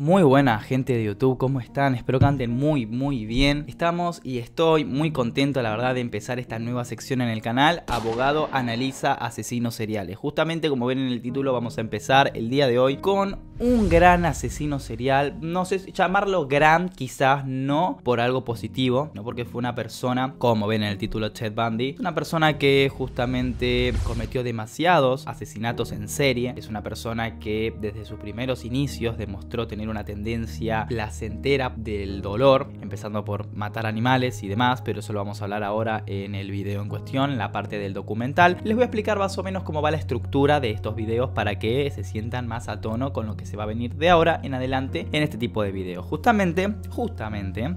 Muy buena gente de YouTube, ¿cómo están? Espero que anden muy bien. Estamos y estoy muy contento, la verdad, de empezar esta nueva sección en el canal. Abogado analiza asesinos seriales. Justamente como ven en el título, vamos a empezar el día de hoy con un gran asesino serial. No sé, llamarlo gran quizás no por algo positivo, no porque fue una persona, como ven en el título, Ted Bundy. Una persona que justamente cometió demasiados asesinatos en serie. Es una persona que desde sus primeros inicios demostró tener una tendencia placentera del dolor, empezando por matar animales y demás, pero eso lo vamos a hablar ahora en el video en cuestión, en la parte del documental. Les voy a explicar más o menos cómo va la estructura de estos videos para que se sientan más a tono con lo que se va a venir de ahora en adelante en este tipo de videos. Justamente,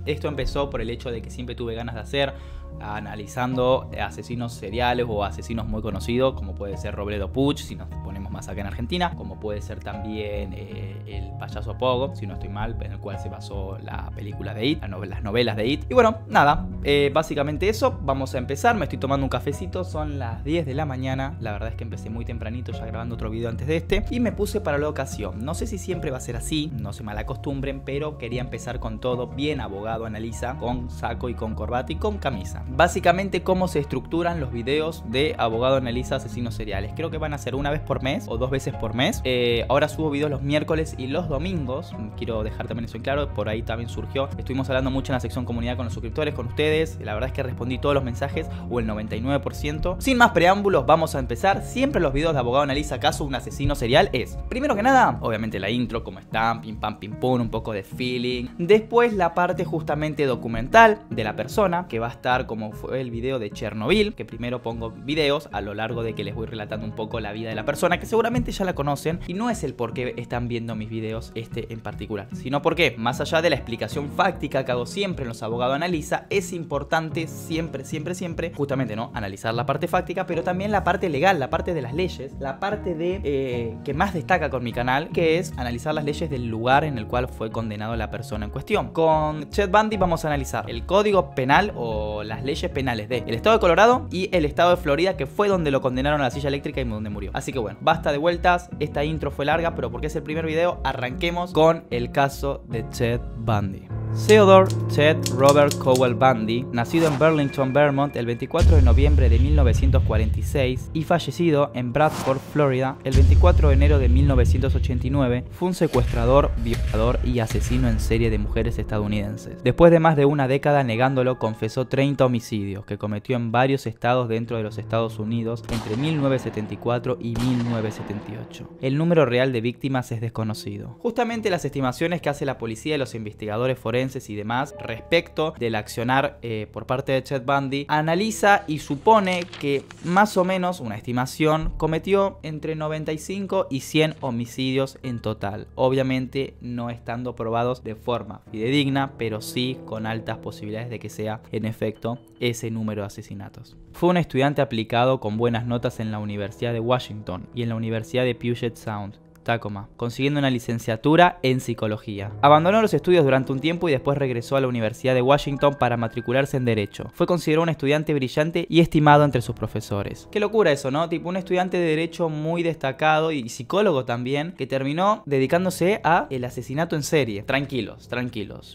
esto empezó por el hecho de que siempre tuve ganas de hacer analizando asesinos seriales o asesinos muy conocidos, como puede ser Robledo Puig, si nos ponemos más acá en Argentina, como puede ser también el payaso Pogo, si no estoy mal, en el cual se basó la película de It, las novelas de It. Y bueno, nada, básicamente eso. Vamos a empezar. Me estoy tomando un cafecito, son las 10 de la mañana. La verdad es que empecé muy tempranito, ya grabando otro video antes de este, y me puse para la ocasión. No sé si siempre va a ser así, no se malacostumbren, pero quería empezar con todo bien abogado analiza, con saco y con corbata y con camisa. Básicamente cómo se estructuran los videos de abogado analiza asesinos seriales. Creo que van a ser una vez por mes o 2 veces por mes. Ahora subo videos los miércoles y los domingos. Quiero dejar también eso en claro, por ahí también surgió. Estuvimos hablando mucho en la sección comunidad con los suscriptores, con ustedes. La verdad es que respondí todos los mensajes, o el 99%. Sin más preámbulos, vamos a empezar. Siempre los videos de abogado analiza caso un asesino serial es, primero que nada, obviamente la intro, como están, pim pam pim pum, un poco de feeling. Después la parte justamente documental de la persona, que va a estar como fue el video de Chernobyl, que primero pongo videos a lo largo de que les voy relatando un poco la vida de la persona, que seguramente ya la conocen, y no es el por qué están viendo mis videos en particular, sino porque, más allá de la explicación fáctica que hago siempre en los abogados analiza, es importante siempre, justamente, ¿no?, analizar la parte fáctica, pero también la parte legal, la parte de las leyes, la parte de que más destaca con mi canal, que es analizar las leyes del lugar en el cual fue condenado la persona en cuestión. Con Ted Bundy vamos a analizar el código penal o las leyes penales del estado de Colorado y el estado de Florida, que fue donde lo condenaron a la silla eléctrica y donde murió. Así que bueno, basta de vueltas, esta intro fue larga, pero porque es el primer video, arranquemos con el caso de Ted Bundy. Theodore Ted Robert Cowell Bundy, nacido en Burlington, Vermont, el 24 de noviembre de 1946 y fallecido en Bradford, Florida, el 24 de enero de 1989, fue un secuestrador, violador y asesino en serie de mujeres estadounidenses. Después de más de una década negándolo, confesó 30 homicidios que cometió en varios estados dentro de los Estados Unidos entre 1974 y 1978. El número real de víctimas es desconocido. Justamente las estimaciones que hace la policía y los investigadores forenses y demás respecto del accionar por parte de Ted Bundy, analiza y supone que más o menos, una estimación, cometió entre 95 y 100 homicidios en total, obviamente no estando probados de forma fidedigna, pero sí con altas posibilidades de que sea en efecto ese número de asesinatos. Fue un estudiante aplicado con buenas notas en la Universidad de Washington y en la Universidad de Puget Sound, Tacoma, consiguiendo una licenciatura en psicología. Abandonó los estudios durante un tiempo y después regresó a la Universidad de Washington para matricularse en Derecho. Fue considerado un estudiante brillante y estimado entre sus profesores. Qué locura eso, ¿no? Tipo un estudiante de Derecho muy destacado y psicólogo también, que terminó dedicándose a el asesinato en serie. Tranquilos.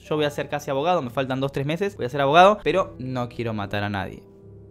Yo voy a ser casi abogado, me faltan 2-3 meses, voy a ser abogado, pero no quiero matar a nadie.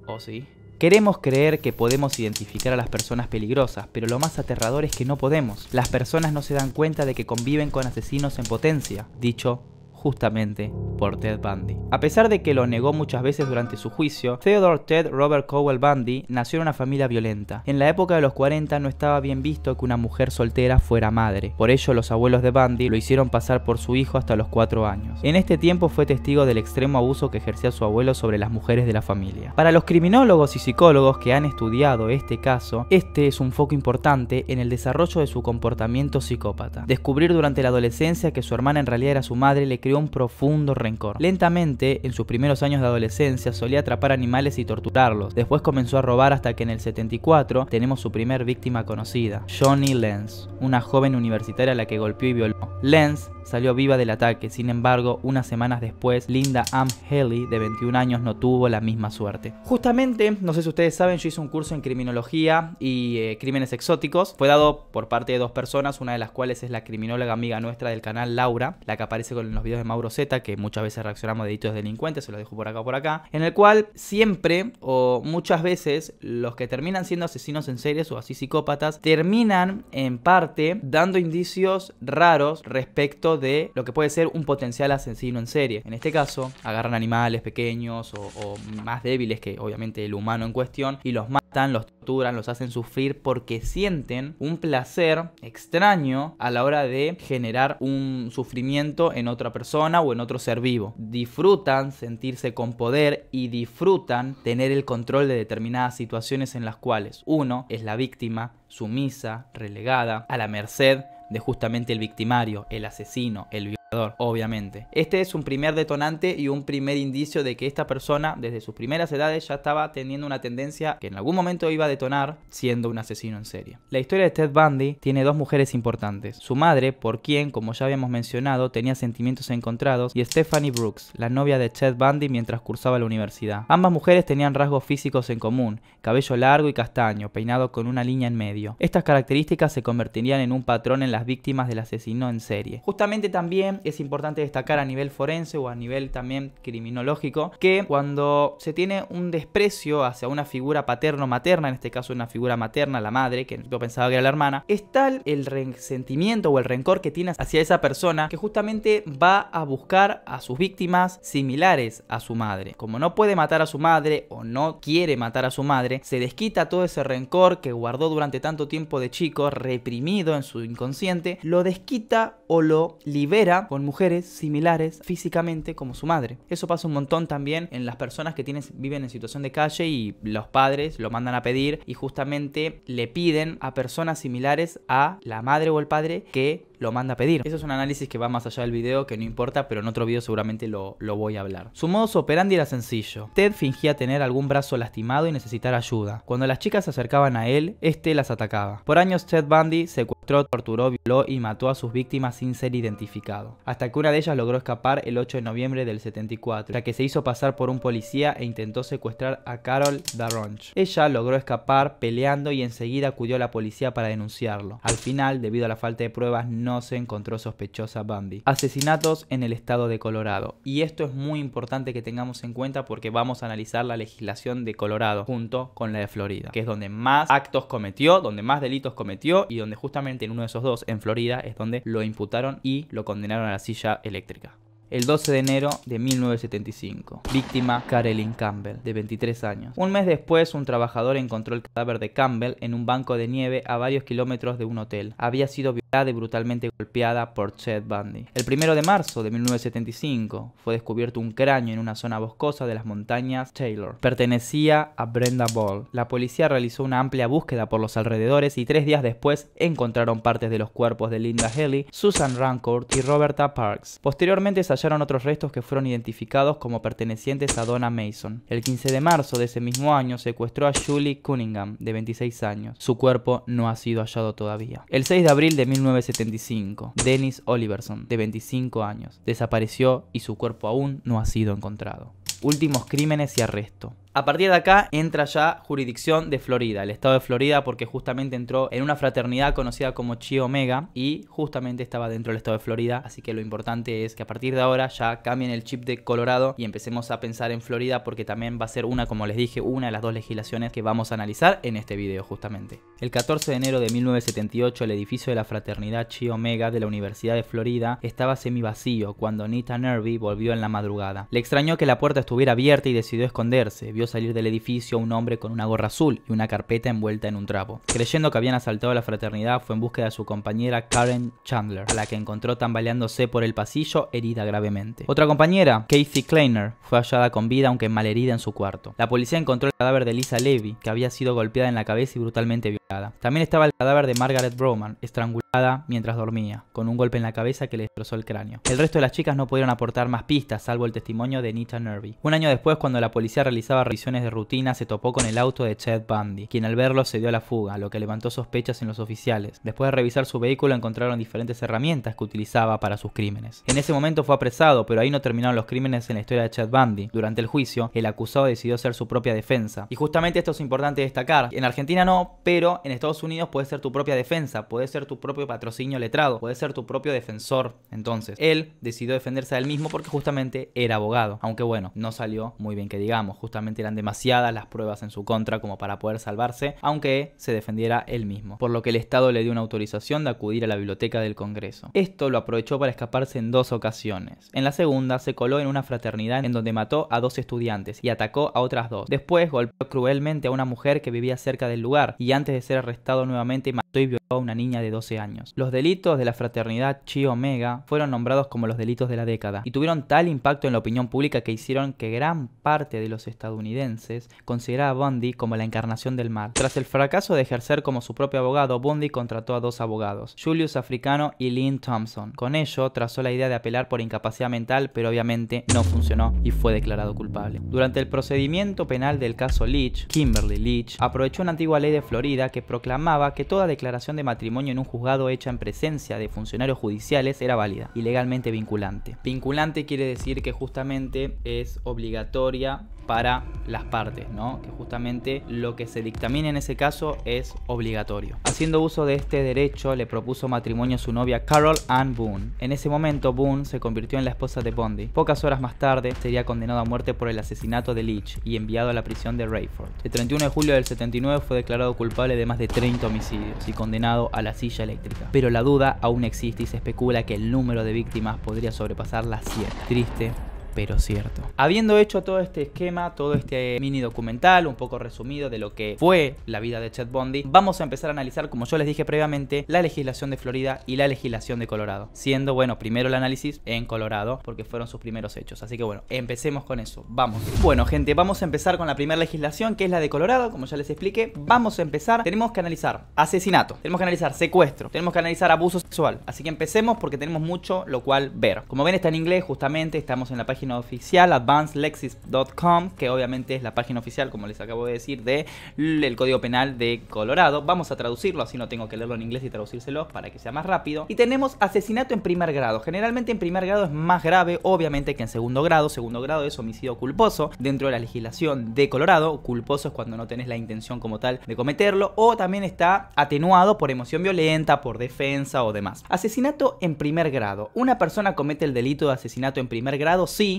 ¿O sí? Queremos creer que podemos identificar a las personas peligrosas, pero lo más aterrador es que no podemos. Las personas no se dan cuenta de que conviven con asesinos en potencia, dicho justamente por Ted Bundy. A pesar de que lo negó muchas veces durante su juicio, Theodore Ted Robert Cowell Bundy nació en una familia violenta. En la época de los 40 no estaba bien visto que una mujer soltera fuera madre. Por ello, los abuelos de Bundy lo hicieron pasar por su hijo hasta los 4 años. En este tiempo fue testigo del extremo abuso que ejercía su abuelo sobre las mujeres de la familia. Para los criminólogos y psicólogos que han estudiado este caso, este es un foco importante en el desarrollo de su comportamiento psicópata. Descubrir durante la adolescencia que su hermana en realidad era su madre le creó creó un profundo rencor. Lentamente, en sus primeros años de adolescencia, solía atrapar animales y torturarlos. Después comenzó a robar hasta que en el 74 tenemos su primer víctima conocida, Johnny Lenz, una joven universitaria a la que golpeó y violó. Lenz salió viva del ataque, sin embargo, unas semanas después, Linda Ann Haley, de 21 años, no tuvo la misma suerte. Justamente, no sé si ustedes saben, yo hice un curso en criminología y crímenes exóticos. Fue dado por parte de dos personas, una de las cuales es la criminóloga amiga nuestra del canal, Laura, la que aparece con los videos de Mauro Zeta, que muchas veces reaccionamos de delitos delincuentes, se los dejo por acá, en el cual siempre o muchas veces los que terminan siendo asesinos en series o así psicópatas, terminan en parte dando indicios raros respecto de lo que puede ser un potencial asesino en serie. En este caso, agarran animales pequeños o más débiles que obviamente el humano en cuestión y los matan, los torturan, los hacen sufrir porque sienten un placer extraño a la hora de generar un sufrimiento en otra persona o en otro ser vivo. Disfrutan sentirse con poder y disfrutan tener el control de determinadas situaciones en las cuales uno es la víctima, sumisa, relegada, a la merced de justamente el victimario, el asesino, el violador, obviamente. Este es un primer detonante y un primer indicio de que esta persona desde sus primeras edades ya estaba teniendo una tendencia que en algún momento iba a detonar siendo un asesino en serie. La historia de Ted Bundy tiene dos mujeres importantes. Su madre, por quien, como ya habíamos mencionado, tenía sentimientos encontrados, y Stephanie Brooks, la novia de Ted Bundy mientras cursaba la universidad. Ambas mujeres tenían rasgos físicos en común: cabello largo y castaño, peinado con una línea en medio. Estas características se convertirían en un patrón en las víctimas del asesino en serie. Justamente también es importante destacar a nivel forense o a nivel también criminológico que cuando se tiene un desprecio hacia una figura paterno-materna, en este caso una figura materna, la madre, que yo pensaba que era la hermana, es tal el resentimiento o el rencor que tiene hacia esa persona que justamente va a buscar a sus víctimas similares a su madre. Como no puede matar a su madre o no quiere matar a su madre, se desquita todo ese rencor que guardó durante tanto tiempo de chico, reprimido en su inconsciente, lo desquita o lo libera con mujeres similares físicamente como su madre. Eso pasa un montón también en las personas que viven en situación de calle y los padres lo mandan a pedir y justamente le piden a personas similares a la madre o el padre que lo manda a pedir. Eso es un análisis que va más allá del video, que no importa, pero en otro video seguramente lo voy a hablar. Su modus operandi era sencillo. Ted fingía tener algún brazo lastimado y necesitar ayuda. Cuando las chicas se acercaban a él, este las atacaba. Por años Ted Bundy secuestró, torturó, violó y mató a sus víctimas sin ser identificado, hasta que una de ellas logró escapar el 8 de noviembre del 74, ya que se hizo pasar por un policía e intentó secuestrar a Carol Darronch. Ella logró escapar peleando y enseguida acudió a la policía para denunciarlo. Al final, debido a la falta de pruebas, no se encontró sospechosa Bundy. Asesinatos en el estado de Colorado. Y esto es muy importante que tengamos en cuenta porque vamos a analizar la legislación de Colorado junto con la de Florida, que es donde más actos cometió, donde más delitos cometió y donde justamente en uno de esos dos, en Florida, es donde lo imputaron y lo condenaron a la silla eléctrica. El 12 de enero de 1975. Víctima Carolyn Campbell, de 23 años. Un mes después, un trabajador encontró el cadáver de Campbell en un banco de nieve a varios kilómetros de un hotel. Había sido violada y brutalmente golpeada por Ted Bundy. El 1 de marzo de 1975 fue descubierto un cráneo en una zona boscosa de las montañas Taylor. Pertenecía a Brenda Ball. La policía realizó una amplia búsqueda por los alrededores y 3 días después encontraron partes de los cuerpos de Linda Haley, Susan Rancourt y Roberta Parks. Posteriormente se hallaron otros restos que fueron identificados como pertenecientes a Donna Mason. El 15 de marzo de ese mismo año secuestró a Julie Cunningham, de 26 años. Su cuerpo no ha sido hallado todavía. El 6 de abril de 1975, Dennis Oliverson, de 25 años, desapareció y su cuerpo aún no ha sido encontrado. Últimos crímenes y arresto. A partir de acá entra ya jurisdicción de Florida, el estado de Florida, porque justamente entró en una fraternidad conocida como Chi Omega y justamente estaba dentro del estado de Florida, así que lo importante es que a partir de ahora ya cambien el chip de Colorado y empecemos a pensar en Florida porque también va a ser una, como les dije, una de las dos legislaciones que vamos a analizar en este video justamente. El 14 de enero de 1978 el edificio de la fraternidad Chi Omega de la Universidad de Florida estaba semivacío cuando Nita Nervi volvió en la madrugada. Le extrañó que la puerta estuviera abierta y decidió esconderse. Vio salir del edificio a un hombre con una gorra azul y una carpeta envuelta en un trapo. Creyendo que habían asaltado a la fraternidad, fue en búsqueda de su compañera Karen Chandler, a la que encontró tambaleándose por el pasillo, herida gravemente. Otra compañera, Kathy Kleiner, fue hallada con vida aunque malherida en su cuarto. La policía encontró el cadáver de Lisa Levy, que había sido golpeada en la cabeza y brutalmente violada. golpeada. También estaba el cadáver de Margaret Bowman, estrangulada mientras dormía, con un golpe en la cabeza que le destrozó el cráneo. El resto de las chicas no pudieron aportar más pistas, salvo el testimonio de Nita Nervy. Un año después, cuando la policía realizaba revisiones de rutina, se topó con el auto de Ted Bundy, quien al verlo se dio a la fuga, lo que levantó sospechas en los oficiales. Después de revisar su vehículo, encontraron diferentes herramientas que utilizaba para sus crímenes. En ese momento fue apresado, pero ahí no terminaron los crímenes en la historia de Ted Bundy. Durante el juicio, el acusado decidió hacer su propia defensa. Y justamente esto es importante destacar. En Argentina no, pero en Estados Unidos puede ser tu propia defensa, puede ser tu propio patrocinio letrado, puede ser tu propio defensor. Entonces, él decidió defenderse a él mismo porque justamente era abogado. Aunque bueno, no salió muy bien que digamos. Justamente eran demasiadas las pruebas en su contra como para poder salvarse, aunque se defendiera él mismo. Por lo que el Estado le dio una autorización de acudir a la biblioteca del Congreso. Esto lo aprovechó para escaparse en 2 ocasiones. En la segunda, se coló en una fraternidad en donde mató a 2 estudiantes y atacó a otras 2. Después golpeó cruelmente a una mujer que vivía cerca del lugar y antes de ser arrestado nuevamente mató y violó a una niña de 12 años. Los delitos de la fraternidad Chi Omega fueron nombrados como los delitos de la década y tuvieron tal impacto en la opinión pública que hicieron que gran parte de los estadounidenses considerara a Bundy como la encarnación del mal. Tras el fracaso de ejercer como su propio abogado, Bundy contrató a 2 abogados, Julius Africano y Lynn Thompson. Con ello trazó la idea de apelar por incapacidad mental, pero obviamente no funcionó y fue declarado culpable. Durante el procedimiento penal del caso Leach, Kimberly Leach aprovechó una antigua ley de Florida que proclamaba que toda declaración de matrimonio en un juzgado hecha en presencia de funcionarios judiciales era válida y legalmente vinculante. Vinculante quiere decir que justamente es obligatoria para las partes, ¿no? Que justamente lo que se dictamine en ese caso es obligatorio. Haciendo uso de este derecho, le propuso matrimonio a su novia Carol Ann Boone. En ese momento, Boone se convirtió en la esposa de Bundy. Pocas horas más tarde, sería condenado a muerte por el asesinato de Leach y enviado a la prisión de Rayford. El 31 de julio del 79 fue declarado culpable de más de 30 homicidios y condenado a la silla eléctrica. Pero la duda aún existe y se especula que el número de víctimas podría sobrepasar las 100. Triste, pero cierto. Habiendo hecho todo este esquema, todo este mini documental, un poco resumido de lo que fue la vida de Ted Bundy, vamos a empezar a analizar, como yo les dije previamente, la legislación de Florida y la legislación de Colorado. Siendo, bueno, primero el análisis en Colorado, porque fueron sus primeros hechos. Así que bueno, empecemos con eso. Vamos. Bueno, gente, vamos a empezar con la primera legislación, que es la de Colorado, como ya les expliqué. Vamos a empezar. Tenemos que analizar asesinato, tenemos que analizar secuestro, tenemos que analizar abuso sexual. Así que empecemos porque tenemos mucho lo cual ver. Como ven, está en inglés, justamente, estamos en la página oficial advancedlexis.com, que obviamente es la página oficial, como les acabo de decir, del Código Penal de Colorado. Vamos a traducirlo, así no tengo que leerlo en inglés y traducírselo para que sea más rápido. Y tenemos asesinato en primer grado. Generalmente en primer grado es más grave, obviamente, que en segundo grado. Segundo grado es homicidio culposo dentro de la legislación de Colorado. Culposo es cuando no tenés la intención como tal de cometerlo, o también está atenuado por emoción violenta, por defensa o demás. Asesinato en primer grado. ¿Una persona comete el delito de asesinato en primer grado? Sí.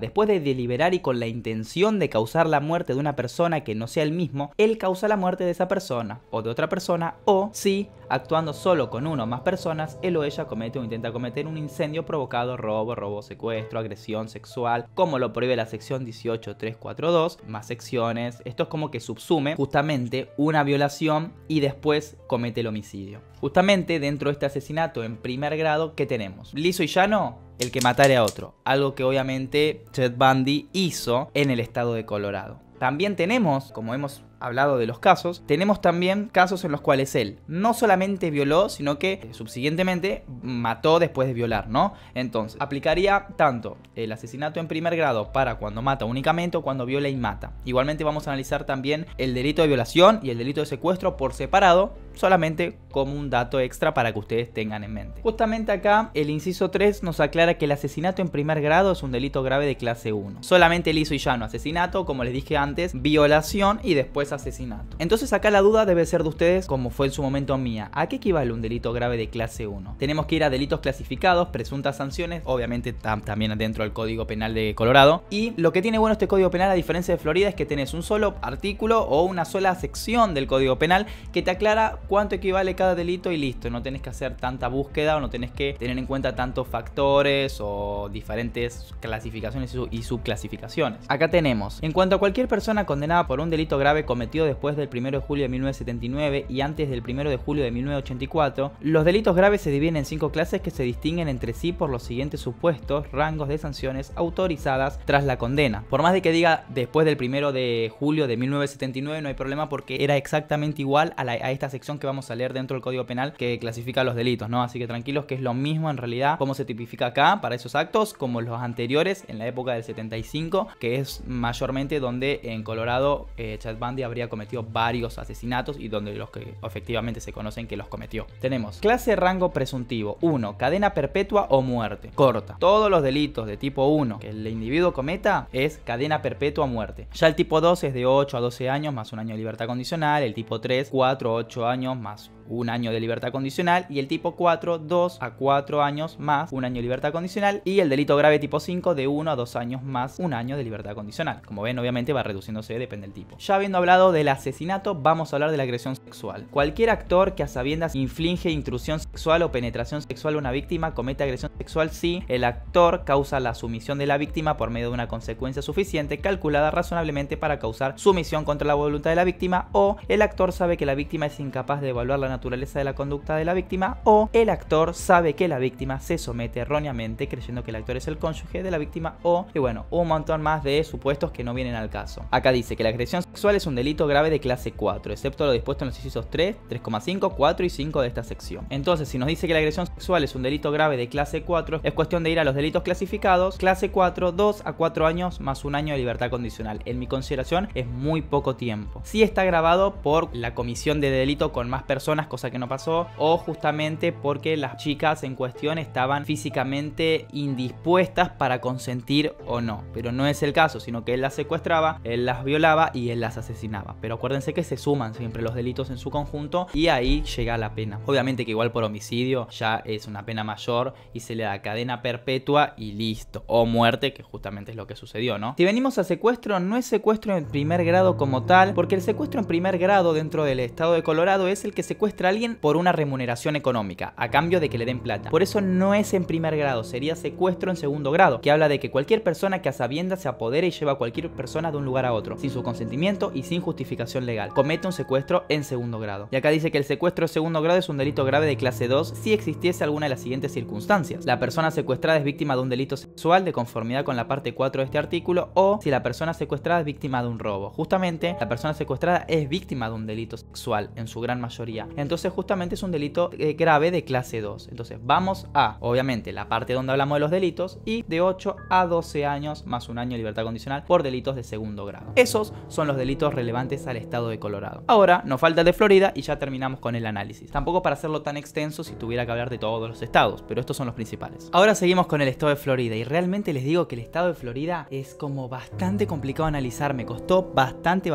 Después de deliberar y con la intención de causar la muerte de una persona que no sea él mismo, él causa la muerte de esa persona o de otra persona, o sí, actuando solo con una o más personas, él o ella comete o intenta cometer un incendio provocado, robo, secuestro, agresión sexual, como lo prohíbe la sección 18.342, más secciones. Esto es como que subsume justamente una violación y después comete el homicidio. Justamente dentro de este asesinato en primer grado, ¿qué tenemos? Liso y llano, el que matare a otro. Algo que obviamente Ted Bundy hizo en el estado de Colorado. También tenemos, como hemos hablado de los casos, tenemos también casos en los cuales él no solamente violó, sino que subsiguientemente mató después de violar, ¿no? Entonces, aplicaría tanto el asesinato en primer grado para cuando mata únicamente o cuando viola y mata. Igualmente vamos a analizar también el delito de violación y el delito de secuestro por separado, solamente como un dato extra para que ustedes tengan en mente. Justamente acá el inciso 3 nos aclara que el asesinato en primer grado es un delito grave de clase 1. Solamente liso y llano asesinato, como les dije antes, violación y después asesinato. Entonces acá la duda debe ser de ustedes, como fue en su momento mía. ¿A qué equivale un delito grave de clase 1? Tenemos que ir a delitos clasificados, presuntas sanciones, obviamente también dentro del Código Penal de Colorado. Y lo que tiene bueno este Código Penal, a diferencia de Florida, es que tenés un solo artículo o una sola sección del Código Penal que te aclara cuánto equivale cada delito y listo. No tenés que hacer tanta búsqueda o no tenés que tener en cuenta tantos factores o diferentes clasificaciones y subclasificaciones. Acá tenemos, en cuanto a cualquier persona condenada por un delito grave cometido después del 1 de julio de 1979 y antes del 1 de julio de 1984, los delitos graves se dividen en 5 clases que se distinguen entre sí por los siguientes supuestos rangos de sanciones autorizadas tras la condena. Por más de que diga después del 1 de julio de 1979, no hay problema porque era exactamente igual a esta sección que vamos a leer dentro del Código Penal que clasifica los delitos, ¿no? Así que tranquilos que es lo mismo en realidad cómo se tipifica acá para esos actos como los anteriores en la época del 75, que es mayormente donde en Colorado Ted Bundy habría cometido varios asesinatos y donde los que efectivamente se conocen que los cometió. Tenemos clase rango presuntivo 1, cadena perpetua o muerte corta. Todos los delitos de tipo 1 que el individuo cometa es cadena perpetua o muerte. Ya el tipo 2 es de 8 a 12 años más un año de libertad condicional, el tipo 3 4 a 8 años más un año de libertad condicional y el tipo 4 2 a 4 años más un año de libertad condicional y el delito grave tipo 5 de 1 a 2 años más un año de libertad condicional. Como ven, obviamente va reduciéndose, depende del tipo. Ya habiendo hablado del asesinato, vamos a hablar de la agresión sexual. Cualquier actor que a sabiendas inflige intrusión sexual o penetración sexual a una víctima comete agresión sexual si el actor causa la sumisión de la víctima por medio de una consecuencia suficiente calculada razonablemente para causar sumisión contra la voluntad de la víctima, o el actor sabe que la víctima es incapaz de evaluar la naturaleza de la conducta de la víctima, o el actor sabe que la víctima se somete erróneamente creyendo que el actor es el cónyuge de la víctima, o, y bueno, un montón más de supuestos que no vienen al caso. Acá dice que la agresión sexual es un delito grave de clase 4, excepto lo dispuesto en los incisos 3, 3,5, 4 y 5 de esta sección. Entonces, si nos dice que la agresión sexual es un delito grave de clase 4, es cuestión de ir a los delitos clasificados, clase 4, 2 a 4 años más un año de libertad condicional. En mi consideración es muy poco tiempo. Sí está agravado por la comisión de delito con más personas, cosa que no pasó, o justamente porque las chicas en cuestión estaban físicamente indispuestas para consentir o no, pero no es el caso, sino que él las secuestraba, él las violaba y él las asesinaba. Pero acuérdense que se suman siempre los delitos en su conjunto y ahí llega la pena. Obviamente que igual por homicidio ya es una pena mayor y se le da cadena perpetua y listo, o muerte, que justamente es lo que sucedió, ¿no? Si venimos a secuestro, no es secuestro en primer grado como tal, porque el secuestro en primer grado dentro del estado de Colorado es el que secuestra a alguien por una remuneración económica, a cambio de que le den plata. Por eso no es en primer grado, sería secuestro en segundo grado, que habla de que cualquier persona que a sabiendas se apodere y lleva a cualquier persona de un lugar a otro, sin su consentimiento y sin justificación legal, comete un secuestro en segundo grado. Y acá dice que el secuestro en segundo grado es un delito grave de clase 2 si existiese alguna de las siguientes circunstancias: la persona secuestrada es víctima de un delito sexual de conformidad con la parte 4 de este artículo, o si la persona secuestrada es víctima de un robo. Justamente la persona secuestrada es víctima de un delito sexual en su gran mayoría, entonces justamente es un delito grave de clase 2. Entonces vamos a, obviamente, la parte donde hablamos de los delitos y de 8 a 12 años más un año de libertad condicional por delitos de segundo grado. Esos son los delitos relevantes al estado de Colorado. Ahora nos falta el de Florida y ya terminamos con el análisis. Tampoco para hacerlo tan extenso si tuviera que hablar de todos los estados, pero estos son los principales. Ahora seguimos con el estado de Florida y realmente les digo que el estado de Florida es como bastante complicado analizar. Me costó bastante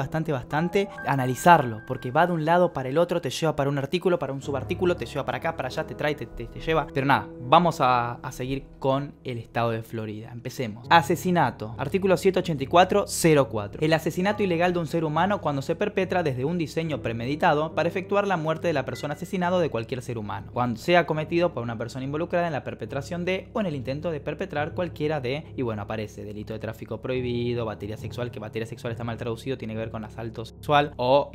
analizarlo, porque va de un lado para el otro, te lleva para un artículo, para un subartículo, te lleva para acá, para allá, te trae, te lleva. Pero nada, vamos a seguir con el estado de Florida. Empecemos. Asesinato. Artículo 784.04. El asesinato ilegal de un ser humano cuando se perpetra desde un diseño premeditado para efectuar la muerte de la persona asesinada o de cualquier ser humano, cuando sea cometido por una persona involucrada en la perpetración de o en el intento de perpetrar cualquiera de, y bueno, aparece delito de tráfico prohibido, batería sexual, que batería sexual está mal traducido, tiene que ver con asalto sexual o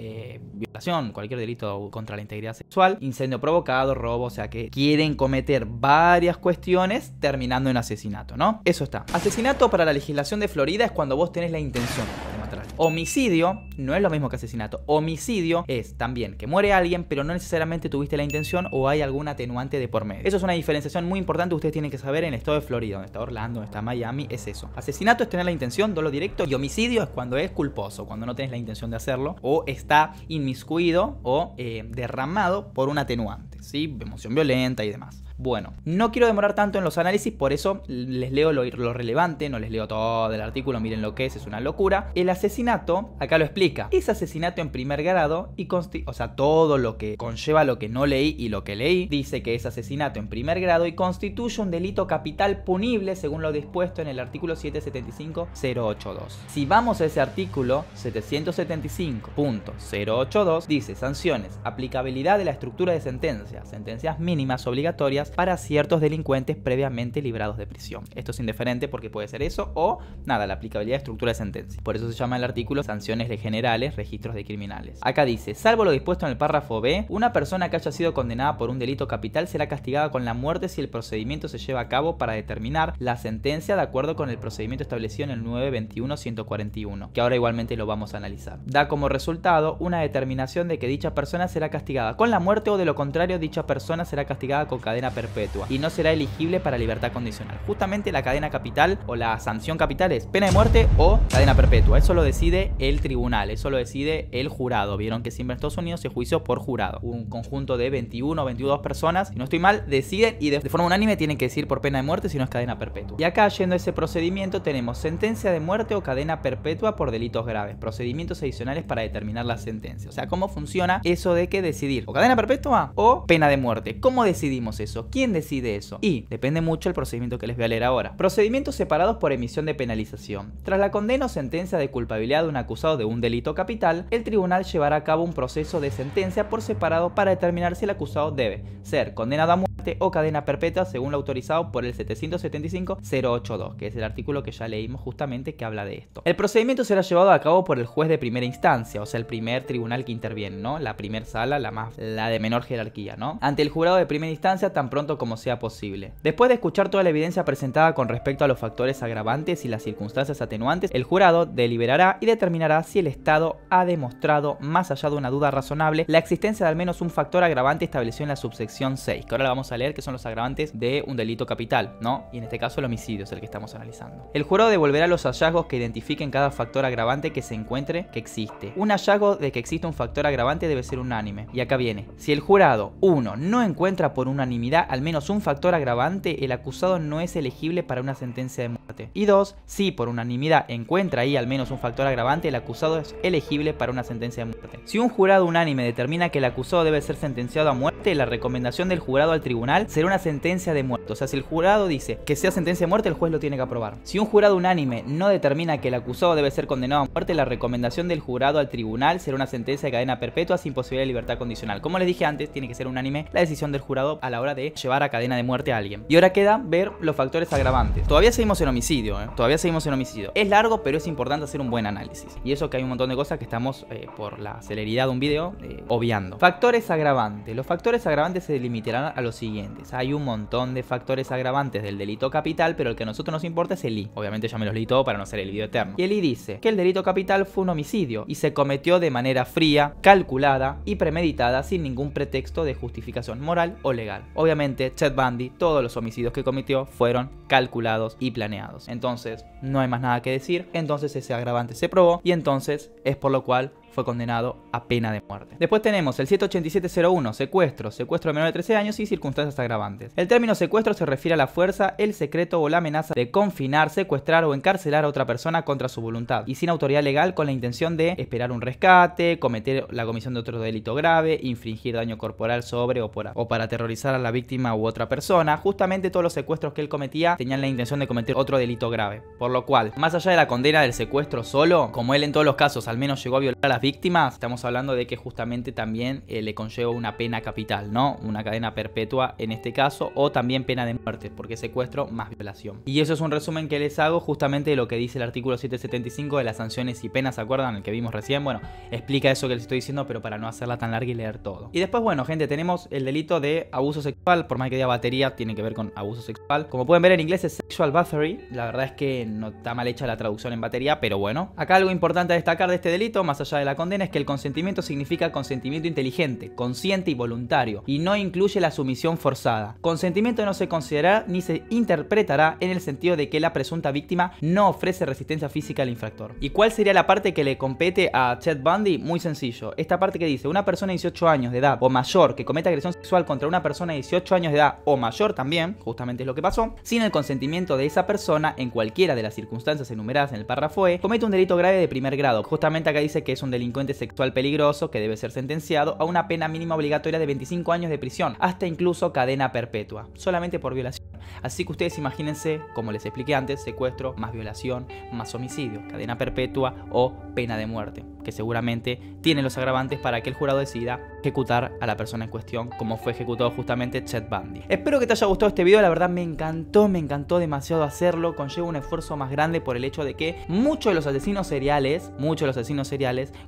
violación, cualquier delito contra la integridad sexual, incendio provocado, robo, o sea que quieren cometer varias cuestiones terminando en asesinato, ¿no? Eso está. Asesinato para la legislación de Florida es cuando vos tenés la intención de matar a alguien. Homicidio no es lo mismo que asesinato. Homicidio es también que muere alguien, pero no necesariamente tuviste la intención o hay algún atenuante de por medio. Eso es una diferenciación muy importante que ustedes tienen que saber en el estado de Florida, donde está Orlando, donde está Miami, es eso. Asesinato es tener la intención, dolo directo, y homicidio es cuando es culposo, cuando no tenés la intención de hacerlo o está inmiscuido o derramado por un atenuante, ¿sí? Emoción violenta y demás. Bueno, no quiero demorar tanto en los análisis, por eso les leo lo relevante, no les leo todo el artículo, miren lo que es una locura. El asesinato, acá lo explica, es asesinato en primer grado y o sea, todo lo que conlleva lo que no leí y lo que leí, dice que es asesinato en primer grado y constituye un delito capital punible según lo dispuesto en el artículo 775.082. Si vamos a ese artículo 775.082, dice sanciones, aplicabilidad de la estructura de sentencias mínimas obligatorias penitenciarias para ciertos delincuentes previamente librados de prisión. Esto es indiferente porque puede ser eso o nada, la aplicabilidad de estructura de sentencia. Por eso se llama el artículo sanciones generales, registros de criminales. Acá dice, salvo lo dispuesto en el párrafo B, una persona que haya sido condenada por un delito capital será castigada con la muerte si el procedimiento se lleva a cabo para determinar la sentencia de acuerdo con el procedimiento establecido en el 921-141, que ahora igualmente lo vamos a analizar. Da como resultado una determinación de que dicha persona será castigada con la muerte o de lo contrario dicha persona será castigada con cadena perpetua y no será elegible para libertad condicional. Justamente la cadena capital o la sanción capital es pena de muerte o cadena perpetua. Eso lo decide el tribunal, eso lo decide el jurado. Vieron que siempre en Estados Unidos se juicio por jurado. Un conjunto de 21 o 22 personas, si no estoy mal, deciden y de forma unánime tienen que decir por pena de muerte si no es cadena perpetua. Y acá yendo a ese procedimiento tenemos sentencia de muerte o cadena perpetua por delitos graves, procedimientos adicionales para determinar la sentencia. O sea, ¿cómo funciona eso de que decidir o cadena perpetua o pena de muerte? ¿Cómo decidimos eso? ¿Quién decide eso? Y depende mucho el procedimiento que les voy a leer ahora. Procedimientos separados por emisión de penalización. Tras la condena o sentencia de culpabilidad de un acusado de un delito capital, el tribunal llevará a cabo un proceso de sentencia por separado para determinar si el acusado debe ser condenado a muerte o cadena perpetua según lo autorizado por el 775-082, que es el artículo que ya leímos justamente que habla de esto. El procedimiento será llevado a cabo por el juez de primera instancia, o sea, el primer tribunal que interviene, ¿no? La primera sala, la de menor jerarquía, ¿no? Ante el jurado de primera instancia tan pronto como sea posible. Después de escuchar toda la evidencia presentada con respecto a los factores agravantes y las circunstancias atenuantes, el jurado deliberará y determinará si el Estado ha demostrado, más allá de una duda razonable, la existencia de al menos un factor agravante establecido en la subsección 6, que ahora la vamos a leer, que son los agravantes de un delito capital, ¿no? Y en este caso el homicidio es el que estamos analizando. El jurado devolverá los hallazgos que identifiquen cada factor agravante que se encuentre que existe. Un hallazgo de que existe un factor agravante debe ser unánime. Y acá viene. Si el jurado, 1, no encuentra por unanimidad al menos un factor agravante, el acusado no es elegible para una sentencia de muerte. Y 2, si por unanimidad encuentra ahí al menos un factor agravante, el acusado es elegible para una sentencia de muerte. Si un jurado unánime determina que el acusado debe ser sentenciado a muerte, la recomendación del jurado al tribunal será una sentencia de muerte. O sea, si el jurado dice que sea sentencia de muerte, el juez lo tiene que aprobar. Si un jurado unánime no determina que el acusado debe ser condenado a muerte, la recomendación del jurado al tribunal será una sentencia de cadena perpetua sin posibilidad de libertad condicional. Como les dije antes, tiene que ser unánime la decisión del jurado a la hora de llevar a cadena de muerte a alguien. Y ahora queda ver los factores agravantes. Todavía seguimos en homicidio, Todavía seguimos en homicidio. Es largo, pero es importante hacer un buen análisis. Y eso que hay un montón de cosas que estamos, por la celeridad de un video, obviando. Factores agravantes. Los factores agravantes se delimitarán a los siguientes. Hay un montón de factores agravantes del delito capital, pero el que a nosotros nos importa es el I. Obviamente ya me los leí todo para no hacer el video eterno. Y el I dice que el delito capital fue un homicidio y se cometió de manera fría, calculada y premeditada sin ningún pretexto de justificación moral o legal. Obviamente Ted Bundy, todos los homicidios que cometió fueron calculados y planeados. Entonces no hay más nada que decir. Entonces ese agravante se probó y entonces es por lo cual fue condenado a pena de muerte. Después tenemos el 787-01, secuestro de menor de 13 años y circunstancias agravantes. El término secuestro se refiere a la fuerza, el secreto o la amenaza de confinar, secuestrar o encarcelar a otra persona contra su voluntad y sin autoridad legal con la intención de esperar un rescate, cometer la comisión de otro delito grave, infringir daño corporal sobre o para aterrorizar a la víctima u otra persona. Justamente todos los secuestros que él cometía tenían la intención de cometer otro delito grave. Por lo cual, más allá de la condena del secuestro solo, como él en todos los casos al menos llegó a violar a las víctimas, estamos hablando de que justamente también le conlleva una pena capital, ¿no? Una cadena perpetua en este caso, o también pena de muerte, porque secuestro más violación. Y eso es un resumen que les hago justamente de lo que dice el artículo 775 de las sanciones y penas, ¿se acuerdan? El que vimos recién, bueno, explica eso que les estoy diciendo, pero para no hacerla tan larga y leer todo. Y después, bueno, gente, tenemos el delito de abuso sexual, por más que diga batería, tiene que ver con abuso sexual. Como pueden ver en inglés es sexual battery, la verdad es que no está mal hecha la traducción en batería, pero bueno. Acá algo importante a destacar de este delito, más allá de la condena, es que el consentimiento significa consentimiento inteligente, consciente y voluntario, y no incluye la sumisión forzada. Consentimiento no se considerará ni se interpretará en el sentido de que la presunta víctima no ofrece resistencia física al infractor. ¿Y cuál sería la parte que le compete a Ted Bundy? Muy sencillo. Esta parte que dice, una persona de 18 años de edad o mayor que cometa agresión sexual contra una persona de 18 años de edad o mayor también, justamente es lo que pasó, sin el consentimiento de esa persona en cualquiera de las circunstancias enumeradas en el párrafo E, comete un delito grave de primer grado. Justamente acá dice que es un delincuente sexual peligroso que debe ser sentenciado a una pena mínima obligatoria de 25 años de prisión, hasta incluso cadena perpetua, solamente por violación. Así que ustedes imagínense, como les expliqué antes, secuestro más violación más homicidio, cadena perpetua o pena de muerte. que seguramente tiene los agravantes para que el jurado decida ejecutar a la persona en cuestión, como fue ejecutado justamente Ted Bundy. Espero que te haya gustado este video, la verdad me encantó demasiado hacerlo, conlleva un esfuerzo más grande por el hecho de que muchos de los asesinos seriales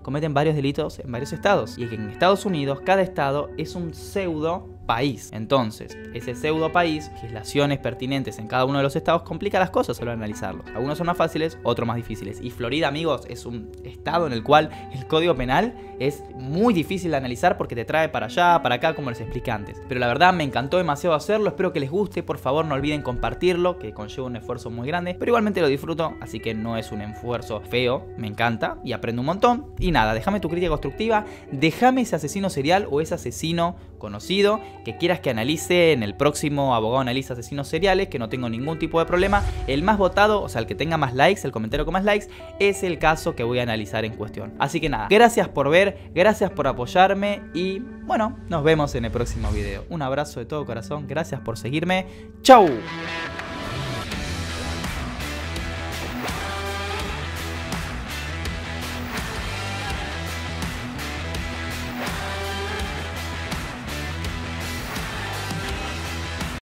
cometen varios delitos en varios estados, y que en Estados Unidos cada estado es un pseudo país. Entonces, ese pseudo país, legislaciones pertinentes en cada uno de los estados, complica las cosas solo analizarlo. Algunos son más fáciles, otros más difíciles. Y Florida, amigos, es un estado en el cual el código penal es muy difícil de analizar porque te trae para allá, para acá, como les expliqué antes. Pero la verdad me encantó demasiado hacerlo, espero que les guste, por favor no olviden compartirlo, que conlleva un esfuerzo muy grande, pero igualmente lo disfruto, así que no es un esfuerzo feo, me encanta y aprendo un montón. Y nada, déjame tu crítica constructiva, déjame ese asesino serial o ese asesino conocido que quieras que analice en el próximo Abogado Analiza Asesinos Seriales, que no tengo ningún tipo de problema. El más votado, o sea, el que tenga más likes, el comentario con más likes, es el caso que voy a analizar en cuestión. Así que nada, gracias por ver, gracias por apoyarme y bueno, nos vemos en el próximo video. Un abrazo de todo corazón, gracias por seguirme. ¡Chau!